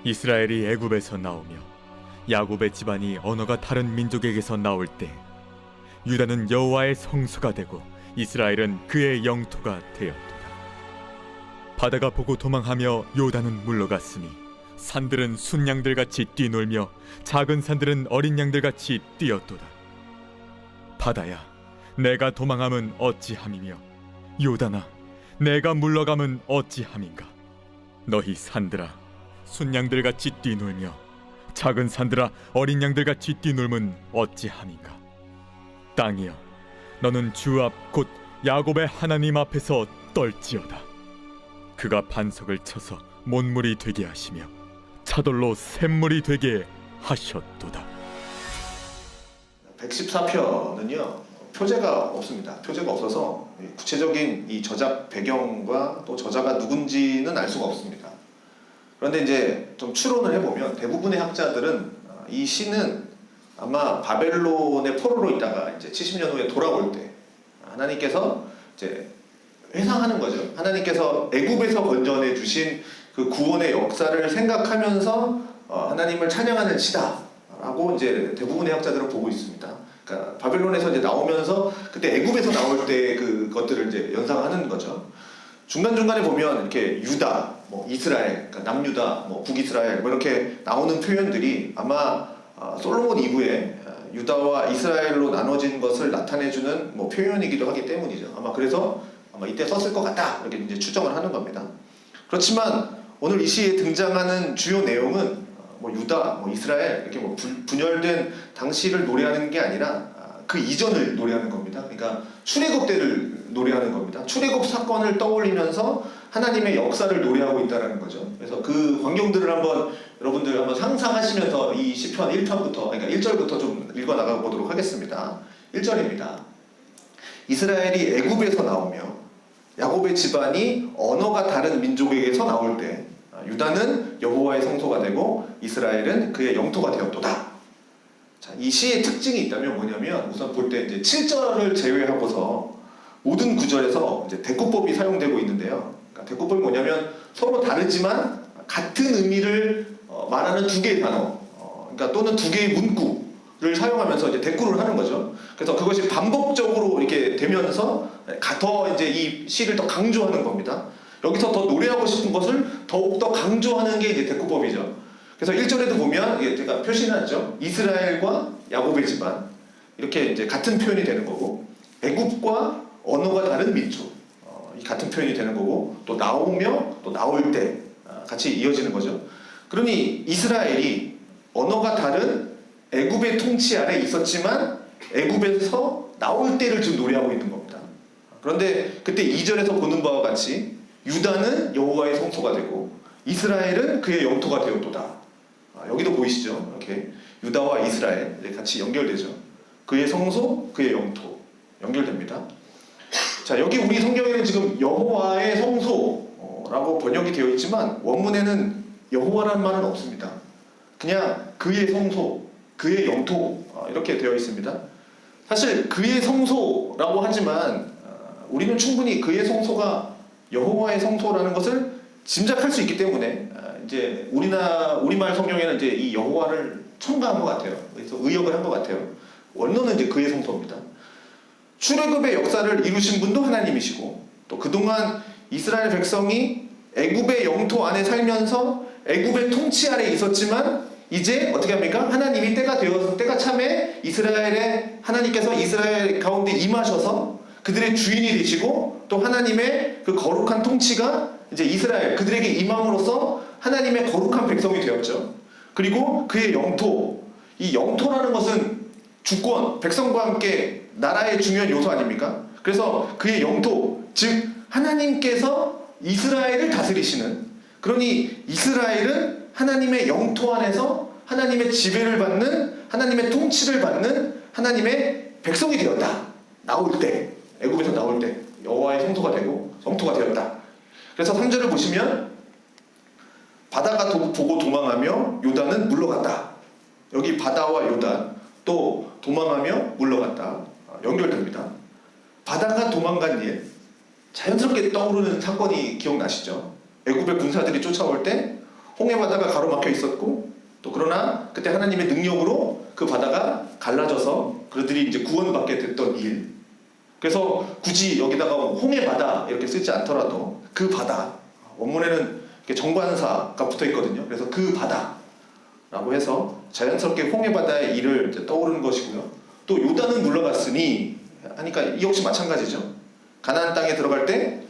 이스라엘이 애굽에서 나오며 야곱의 집안이 언어가 다른 민족에게서 나올 때 유다는 여호와의 성소가 되고 이스라엘은 그의 영토가 되었도다. 바다가 보고 도망하며 요단은 물러갔으니 산들은 순양들같이 뛰놀며 작은 산들은 어린 양들같이 뛰었도다. 바다야, 내가 도망함은 어찌함이며 요단아, 내가 물러감은 어찌함인가. 너희 산들아, 순양들같이 뛰놀며 작은 산들아, 어린 양들같이 뛰놀면 어찌함인가. 땅이여, 너는 주 앞 곧 야곱의 하나님 앞에서 떨지어다. 그가 반석을 쳐서 못물이 되게 하시며 차돌로 샘물이 되게 하셨도다. 114편은요 표제가 없습니다. 표제가 없어서 구체적인 이 저작 배경과 또 저자가 누군지는 알 수가 없습니다. 그런데 이제 좀 추론을 해보면 대부분의 학자들은 이 시는 아마 바벨론의 포로로 있다가 이제 70년 후에 돌아올 때 하나님께서 이제 회상하는 거죠. 하나님께서 애굽에서 건져내 주신 그 구원의 역사를 생각하면서 하나님을 찬양하는 시다라고 이제 대부분의 학자들은 보고 있습니다. 그러니까 바벨론에서 이제 나오면서 그때 애굽에서 나올 때 그것들을 이제 연상하는 거죠. 중간중간에 보면 이렇게 유다, 뭐 이스라엘, 그러니까 남유다, 뭐 북이스라엘 뭐 이렇게 나오는 표현들이 아마 솔로몬 이후에 유다와 이스라엘로 나눠진 것을 나타내주는 뭐 표현이기도 하기 때문이죠. 아마 그래서 아마 이때 썼을 것 같다 이렇게 이제 추정을 하는 겁니다. 그렇지만 오늘 이 시에 등장하는 주요 내용은 뭐 유다, 뭐 이스라엘 이렇게 뭐 분열된 당시를 노래하는 게 아니라 그 이전을 노래하는 겁니다. 그러니까 출애굽 때를 노래하는 겁니다. 출애굽 사건을 떠올리면서 하나님의 역사를 노래하고 있다는 거죠. 그래서 그 광경들을 한번 여러분들 한번 상상하시면서 이 시편 1편부터 그러니까 1절부터 좀 읽어 나가 보도록 하겠습니다. 1절입니다. 이스라엘이 애굽에서 나오며 야곱의 집안이 언어가 다른 민족에게서 나올 때 유다는 여호와의 성소가 되고 이스라엘은 그의 영토가 되었도다. 자, 이 시의 특징이 있다면 뭐냐면 우선 볼 때 이제 7절을 제외하고서 모든 구절에서 이제 대꾸법이 사용되고 있는데요. 그러니까 대꾸법이 뭐냐면 서로 다르지만 같은 의미를 말하는 두 개의 단어, 그러니까 또는 두 개의 문구를 사용하면서 이제 대꾸를 하는 거죠. 그래서 그것이 반복적으로 이렇게 되면서 더 이제 이 시를 더 강조하는 겁니다. 여기서 더 노래하고 싶은 것을 더욱 더 강조하는 게 이제 대꾸법이죠. 그래서 1절에도 보면 이게 제가 표시해놨죠. 이스라엘과 야곱의 집안 이렇게 이제 같은 표현이 되는 거고 애굽과 언어가 다른 민족 이 같은 표현이 되는 거고 또 나오며 또 나올 때 같이 이어지는 거죠. 그러니 이스라엘이 언어가 다른 애굽의 통치 아래 있었지만 애굽에서 나올 때를 지금 노래하고 있는 겁니다. 그런데 그때 2절에서 보는 바와 같이 유다는 여호와의 성소가 되고 이스라엘은 그의 영토가 되었도다. 여기도 보이시죠? 이렇게 유다와 이스라엘 같이 연결되죠. 그의 성소, 그의 영토 연결됩니다. 자, 여기 우리 성경에는 지금 여호와의 성소라고 번역이 되어 있지만 원문에는 여호와라는 말은 없습니다. 그냥 그의 성소, 그의 영토 이렇게 되어 있습니다. 사실 그의 성소라고 하지만 우리는 충분히 그의 성소가 여호와의 성소라는 것을 짐작할 수 있기 때문에 이제 우리말 성경에는 이제 이 여호와를 첨가한 것 같아요. 그래서 의역을 한 것 같아요. 원론은 이제 그의 성소입니다. 출애굽의 역사를 이루신 분도 하나님이시고 또 그동안 이스라엘 백성이 애굽의 영토 안에 살면서 애굽의 통치 아래 있었지만 이제 어떻게 합니까? 하나님이 때가 참에 하나님께서 이스라엘 가운데 임하셔서 그들의 주인이 되시고 또 하나님의 그 거룩한 통치가 이제 이스라엘 그들에게 임함으로써 하나님의 거룩한 백성이 되었죠. 그리고 그의 영토, 이 영토라는 것은 주권, 백성과 함께 나라의 중요한 요소 아닙니까? 그래서 그의 영토, 즉 하나님께서 이스라엘을 다스리시는, 그러니 이스라엘은 하나님의 영토 안에서 하나님의 지배를 받는, 하나님의 통치를 받는 하나님의 백성이 되었다. 나올 때, 애굽에서 나올 때 여호와의 성소가 되고 성토가 되었다. 그래서 3절을 보시면 바다가 보고 도망하며 요단은 물러갔다. 여기 바다와 요단 또 도망하며 물러갔다. 연결됩니다. 바다가 도망간 일, 자연스럽게 떠오르는 사건이 기억나시죠? 애굽의 군사들이 쫓아올 때 홍해 바다가 가로막혀 있었고, 또 그러나 그때 하나님의 능력으로 그 바다가 갈라져서 그들이 이제 구원받게 됐던 일. 그래서 굳이 여기다가 홍해 바다 이렇게 쓰지 않더라도 그 바다, 원문에는 이렇게 정관사가 붙어 있거든요. 그래서 그 바다라고 해서 자연스럽게 홍해 바다의 일을 이제 떠오르는 것이고요. 또 요단은 물러갔으니 하니까 이 역시 마찬가지죠. 가나안 땅에 들어갈 때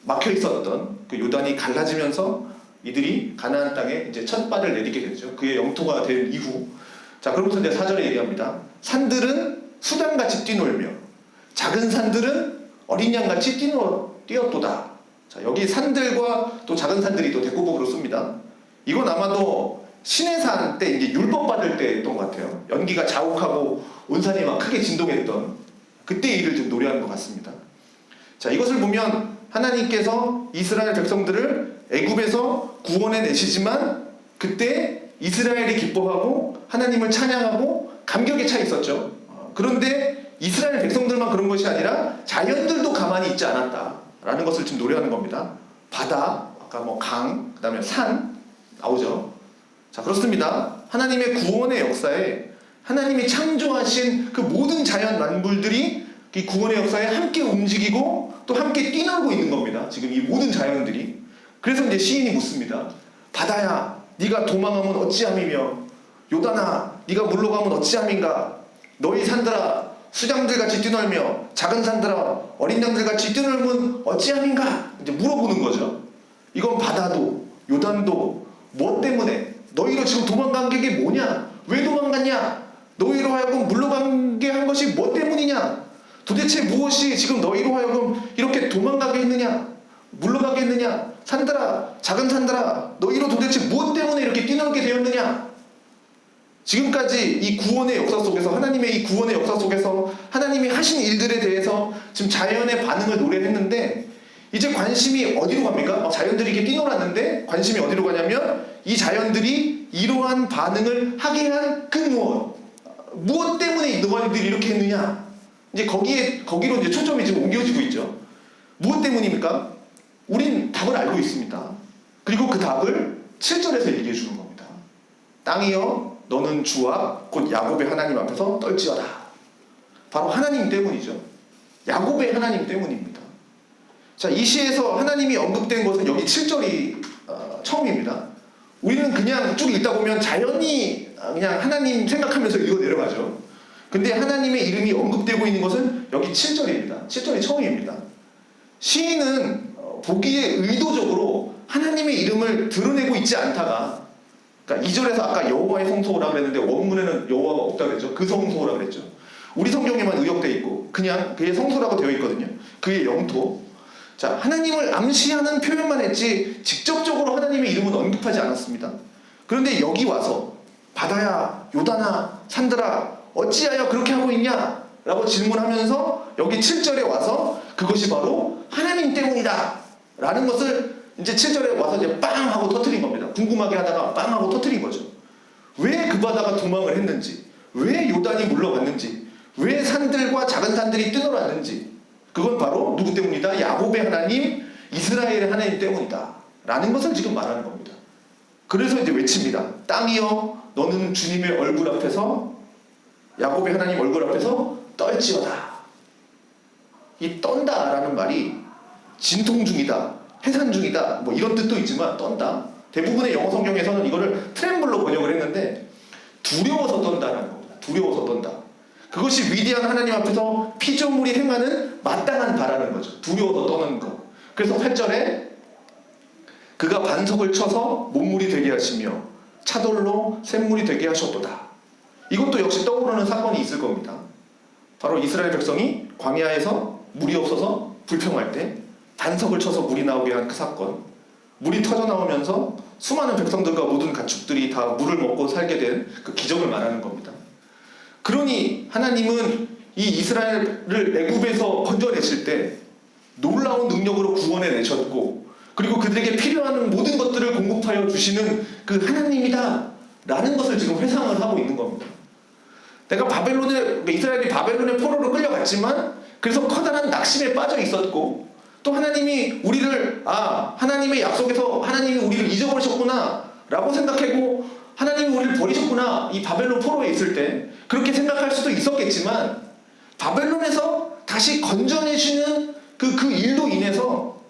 막혀 있었던 그 요단이 갈라지면서 이들이 가나안 땅에 이제 첫 발을 내딛게 되죠. 그의 영토가 된 이후. 자, 그러면서 이제 4절에 얘기합니다. 산들은 수담같이 뛰놀며 작은 산들은 어린 양같이 뛰었도다. 자, 여기 산들과 또 작은 산들이 또 대꾸법으로 씁니다. 이건 아마도 시내산 때 이제 율법 받을 때였던 것 같아요. 연기가 자욱하고 온 산이 막 크게 진동했던 그때의 일을 좀 노래하는 것 같습니다. 자, 이것을 보면 하나님께서 이스라엘 백성들을 애굽에서 구원해 내시지만 그때 이스라엘이 기뻐하고 하나님을 찬양하고 감격에 차 있었죠. 그런데 이스라엘 백성들만 그런 것이 아니라 자연들도 가만히 있지 않았다라는 것을 지금 노래하는 겁니다. 바다, 아까 뭐 강, 그 다음에 산 나오죠. 자, 그렇습니다. 하나님의 구원의 역사에 하나님이 창조하신 그 모든 자연 만물들이 이 구원의 역사에 함께 움직이고 또 함께 뛰놀고 있는 겁니다. 지금 이 모든 자연들이. 그래서 이제 시인이 묻습니다. 바다야, 네가 도망하면 어찌함이며 요단아, 네가 물러가면 어찌함인가. 너희 산들아, 수장들같이 뛰놀며 작은 산들아, 어린 양들같이 뛰놀면 어찌함인가. 이제 물어보는 거죠. 이건 바다도 요단도 무엇 때문에 너희로 지금 도망간 게 뭐냐? 왜 도망갔냐? 너희로 하여금 물러가게 한 것이 뭐 때문이냐? 도대체 무엇이 지금 너희로 하여금 이렇게 도망가게 했느냐? 물러가게 했느냐? 산들아, 작은 산들아, 너희로 도대체 무엇 때문에 이렇게 뛰놀게 되었느냐? 지금까지 이 구원의 역사 속에서, 하나님의 이 구원의 역사 속에서 하나님이 하신 일들에 대해서 지금 자연의 반응을 노래했는데 이제 관심이 어디로 갑니까? 자연들이 이렇게 뛰놀았는데 관심이 어디로 가냐면 이 자연들이 이러한 반응을 하게 한 그 무엇 때문에 너희들이 이렇게 했느냐? 이제 거기로 이제 초점이 지금 옮겨지고 있죠. 무엇 때문입니까? 우린 답을 알고 있습니다. 그리고 그 답을 7절에서 얘기해 주는 겁니다. 땅이여, 너는 주와 곧 야곱의 하나님 앞에서 떨지어다. 바로 하나님 때문이죠. 야곱의 하나님 때문입니다. 자, 이 시에서 하나님이 언급된 것은 여기 7절이 처음입니다. 우리는 그냥 쭉 읽다 보면 자연히 그냥 하나님 생각하면서 읽어 내려가죠. 근데 하나님의 이름이 언급되고 있는 것은 여기 7절입니다. 7절이 처음입니다. 시인은 보기에 의도적으로 하나님의 이름을 드러내고 있지 않다가, 그러니까 2절에서 아까 여호와의 성소라 그랬는데 원문에는 여호와가 없다고 그랬죠. 그 성소라 그랬죠. 우리 성경에만 의역되어 있고 그냥 그의 성소라고 되어 있거든요. 그의 영토. 자, 하나님을 암시하는 표현만 했지 직접적으로 하나님의 이름은 언급하지 않았습니다. 그런데 여기 와서 바다야, 요단아, 산들아, 어찌하여 그렇게 하고 있냐? 라고 질문하면서 여기 7절에 와서 그것이 바로 하나님 때문이다 라는 것을 이제 7절에 와서 이제 빵 하고 터뜨린 겁니다. 궁금하게 하다가 빵 하고 터뜨린 거죠. 왜 그 바다가 도망을 했는지, 왜 요단이 물러갔는지, 왜 산들과 작은 산들이 뛰놀았는지, 그건 바로 누구 때문이다? 야곱의 하나님, 이스라엘의 하나님 때문이다 라는 것을 지금 말하는 겁니다. 그래서 이제 외칩니다. 땅이여, 너는 주님의 얼굴 앞에서, 야곱의 하나님 얼굴 앞에서 떨지어다. 이 떤다 라는 말이 진통 중이다, 해산 중이다, 뭐 이런 뜻도 있지만 떤다. 대부분의 영어 성경에서는 이거를 트렘블로 번역을 했는데 두려워서 떤다라는 겁니다. 두려워서 떤다. 그것이 위대한 하나님 앞에서 피조물이 행하는 마땅한 바라는 거죠. 두려워서 떠는 것. 그래서 8절에 그가 반석을 쳐서 못물이 되게 하시며 차돌로 샘물이 되게 하셨도다. 이것도 역시 떠오르는 사건이 있을 겁니다. 바로 이스라엘 백성이 광야에서 물이 없어서 불평할 때 반석을 쳐서 물이 나오게 한 그 사건. 물이 터져 나오면서 수많은 백성들과 모든 가축들이 다 물을 먹고 살게 된 그 기적을 말하는 겁니다. 그러니 하나님은 이 이스라엘을 애굽에서 건져내실 때 놀라운 능력으로 구원해 내셨고, 그리고 그들에게 필요한 모든 것들을 공급하여 주시는 그 하나님이다 라는 것을 지금 회상을 하고 있는 겁니다. 내가 이스라엘이 바벨론의 포로로 끌려갔지만 그래서 커다란 낙심에 빠져 있었고, 또 하나님이 우리를 하나님의 약속에서 하나님이 우리를 잊어버리셨구나 라고 생각하고 하나님이 우리를 버리셨구나, 이 바벨론 포로에 있을 때 그렇게 생각할 수도 있었겠지만, 바벨론에서 다시 건져내시는 그 일로 인해서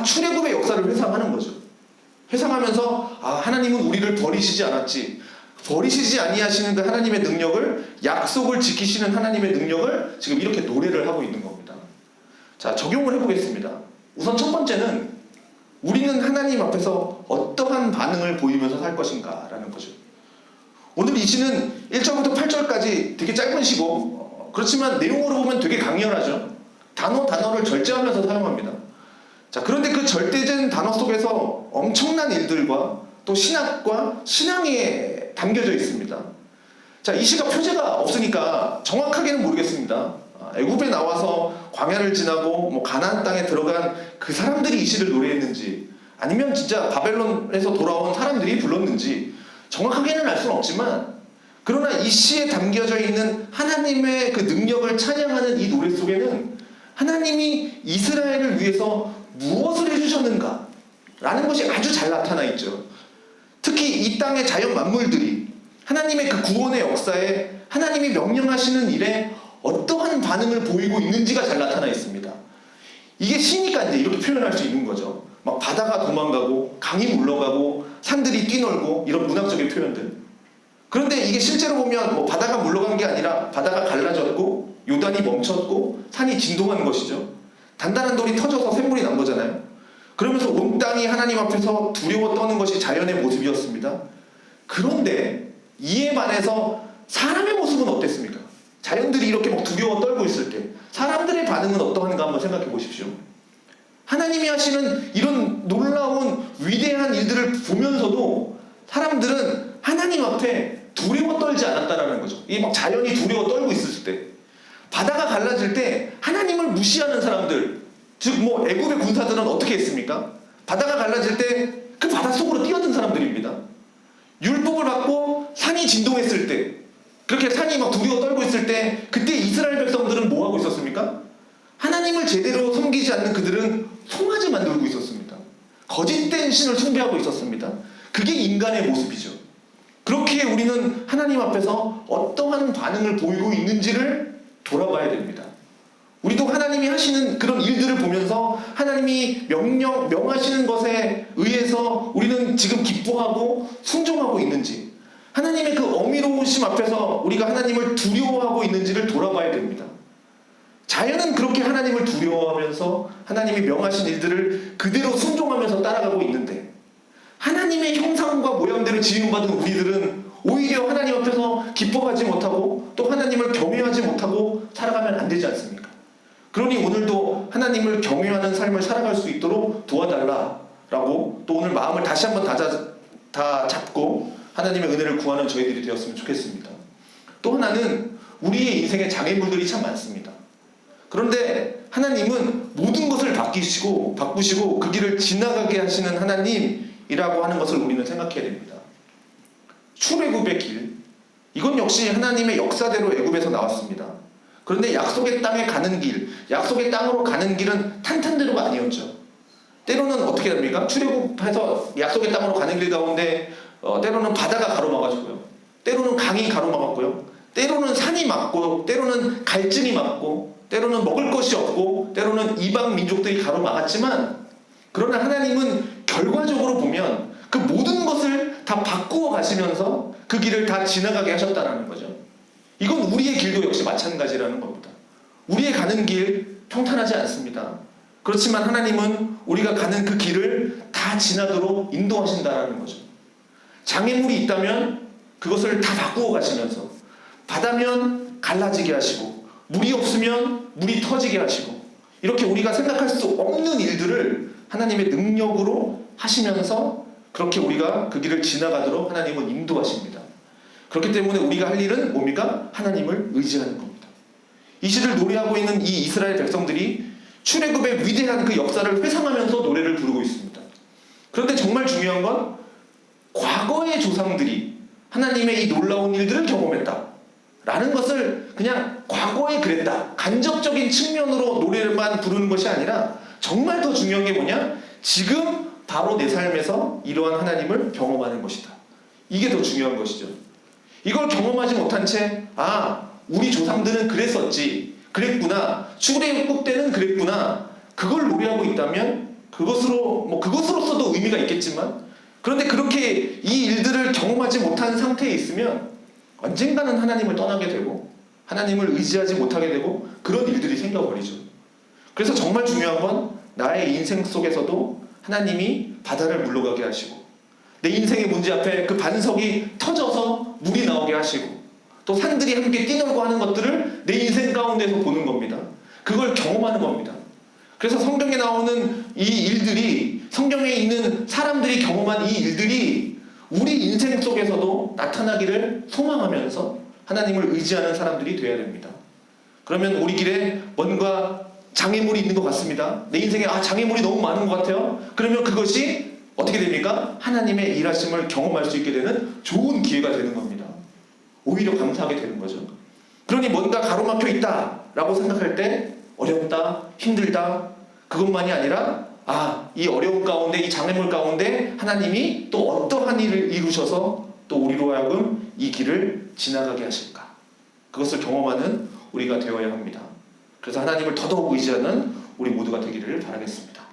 출애굽의 역사를 회상하는 거죠. 회상하면서 하나님은 우리를 버리시지 않았지, 버리시지 아니하시는 그 하나님의 능력을, 약속을 지키시는 하나님의 능력을 지금 이렇게 노래를 하고 있는 겁니다. 자, 적용을 해보겠습니다. 우선 첫 번째는 우리는 하나님 앞에서 어떠한 반응을 보이면서 살 것인가 라는 거죠. 오늘 이 시는 1절부터 8절까지 되게 짧은 시고, 그렇지만 내용으로 보면 되게 강렬하죠. 단어를 절제하면서 사용합니다. 자, 그런데 그 절대된 단어 속에서 엄청난 일들과 또 신학과 신앙이 담겨져 있습니다. 자, 이 시가 표제가 없으니까 정확하게는 모르겠습니다. 애굽에 나와서 광야를 지나고 가나안 땅에 들어간 그 사람들이 이 시를 노래했는지, 아니면 진짜 바벨론에서 돌아온 사람들이 불렀는지 정확하게는 알 수는 없지만, 그러나 이 시에 담겨져 있는 하나님의 그 능력을 찬양하는 이 노래 속에는 하나님이 이스라엘을 위해서 무엇을 해주셨는가 라는 것이 아주 잘 나타나 있죠. 특히 이 땅의 자연 만물들이 하나님의 그 구원의 역사에, 하나님이 명령하시는 일에 어떠한 반응을 보이고 있는지가 잘 나타나 있습니다. 이게 시니까 이제 이렇게 표현할 수 있는 거죠. 막 바다가 도망가고 강이 물러가고 산들이 뛰놀고, 이런 문학적인 표현들. 그런데 이게 실제로 보면 바다가 물러간 게 아니라 바다가 갈라졌고 요단이 멈췄고 산이 진동하는 것이죠. 단단한 돌이 터져서 샘물이 난 거잖아요. 그러면서 온 땅이 하나님 앞에서 두려워 떠는 것이 자연의 모습이었습니다. 그런데 이에 반해서 사람의 모습은 어땠습니까? 자연들이 이렇게 막 두려워 떨고 있을 때 사람들의 반응은 어떠한가 한번 생각해 보십시오. 하나님이 하시는 이런 놀라운 위대한 일들을 보면서도 사람들은 하나님 앞에 두려워 떨지 않았다라는 거죠. 이 막 자연이 두려워 떨고 있을 때, 바다가 갈라질 때 하나님을 무시하는 사람들, 즉 애굽의 군사들은 어떻게 했습니까? 바다가 갈라질 때 그 바다 속으로 뛰어든 사람들입니다. 율법을 받고 산이 진동했을 때, 그렇게 산이 막 두려워 떨고 있을 때, 그때 이스라엘 백성들은 뭐 하고 있었습니까? 하나님을 제대로 섬기지 않는 그들은 송아지 만들고 있었습니다. 거짓된 신을 숭배하고 있었습니다. 그게 인간의 모습이죠. 그렇게 우리는 하나님 앞에서 어떠한 반응을 보이고 있는지를 돌아봐야 됩니다. 우리도 하나님이 하시는 그런 일들을 보면서 하나님이 명하시는 것에 의해서 우리는 지금 기뻐하고 순종하고 있는지, 하나님의 그 어미로우심 앞에서 우리가 하나님을 두려워하고 있는지를 돌아봐야 됩니다. 자연은 그렇게 하나님을 두려워하면서 하나님이 명하신 일들을 그대로 순종하면서 따라가고 있는데, 하나님의 형상과 모양대로 지음받은 우리들은 오히려 하나님 앞에서 기뻐하지 못하고 또 하나님을 경외하지 못하고 살아가면 안 되지 않습니까? 그러니 오늘도 하나님을 경외하는 삶을 살아갈 수 있도록 도와달라라고, 또 오늘 마음을 다시 한번 다 잡고 하나님의 은혜를 구하는 저희들이 되었으면 좋겠습니다. 또 하나는 우리의 인생에 장애물들이 참 많습니다. 그런데 하나님은 모든 것을 바꾸시고 그 길을 지나가게 하시는 하나님이라고 하는 것을 우리는 생각해야 됩니다. 출애굽의 길, 이건 역시 하나님의 역사대로 애굽에서 나왔습니다. 그런데 약속의 땅에 가는 길, 약속의 땅으로 가는 길은 탄탄대로가 아니었죠. 때로는 어떻게 됩니까? 출애굽해서 약속의 땅으로 가는 길 가운데 때로는 바다가 가로막아주고요, 때로는 강이 가로막았고요, 때로는 산이 막고, 때로는 갈증이 막고, 때로는 먹을 것이 없고, 때로는 이방 민족들이 가로막았지만, 그러나 하나님은 결과적으로 보면 그 모든 것을 다 바꾸어 가시면서 그 길을 다 지나가게 하셨다는 거죠. 이건 우리의 길도 역시 마찬가지라는 겁니다. 우리의 가는 길 평탄하지 않습니다. 그렇지만 하나님은 우리가 가는 그 길을 다 지나도록 인도하신다는 거죠. 장애물이 있다면 그것을 다 바꾸어 가시면서, 바다면 갈라지게 하시고, 물이 없으면 물이 터지게 하시고, 이렇게 우리가 생각할 수 없는 일들을 하나님의 능력으로 하시면서 그렇게 우리가 그 길을 지나가도록 하나님은 인도하십니다. 그렇기 때문에 우리가 할 일은 뭡니까? 하나님을 의지하는 겁니다. 이 시를 노래하고 있는 이 이스라엘 백성들이 출애굽의 위대한 그 역사를 회상하면서 노래를 부르고 있습니다. 그런데 정말 중요한 건 과거의 조상들이 하나님의 이 놀라운 일들을 경험했다 라는 것을 그냥 과거에 그랬다, 간접적인 측면으로 노래만 부르는 것이 아니라, 정말 더 중요한 게 뭐냐? 지금 바로 내 삶에서 이러한 하나님을 경험하는 것이다. 이게 더 중요한 것이죠. 이걸 경험하지 못한 채 우리 조상들은 그랬었지, 그랬구나, 출애굽 때는 그랬구나, 그걸 노래하고 있다면 그것으로서도 의미가 있겠지만, 그런데 그렇게 이 일들을 경험하지 못한 상태에 있으면 언젠가는 하나님을 떠나게 되고 하나님을 의지하지 못하게 되고 그런 일들이 생겨버리죠. 그래서 정말 중요한 건 나의 인생 속에서도 하나님이 바다를 물러가게 하시고, 내 인생의 문제 앞에 그 반석이 터져서 물이 나오게 하시고, 또 산들이 함께 뛰놀고 하는 것들을 내 인생 가운데서 보는 겁니다. 그걸 경험하는 겁니다. 그래서 성경에 나오는 이 일들이, 성경에 있는 사람들이 경험한 이 일들이 우리 인생 속에서도 나타나기를 소망하면서 하나님을 의지하는 사람들이 되어야 됩니다. 그러면 우리 길에 뭔가 장애물이 있는 것 같습니다. 내 인생에 장애물이 너무 많은 것 같아요. 그러면 그것이 어떻게 됩니까? 하나님의 일하심을 경험할 수 있게 되는 좋은 기회가 되는 겁니다. 오히려 감사하게 되는 거죠. 그러니 뭔가 가로막혀 있다라고 생각할 때 어렵다, 힘들다, 그것만이 아니라 이 어려움 가운데, 이 장애물 가운데 하나님이 또 어떠한 일을 이루셔서 또 우리로 하여금 이 길을 지나가게 하실까, 그것을 경험하는 우리가 되어야 합니다. 그래서 하나님을 더더욱 의지하는 우리 모두가 되기를 바라겠습니다.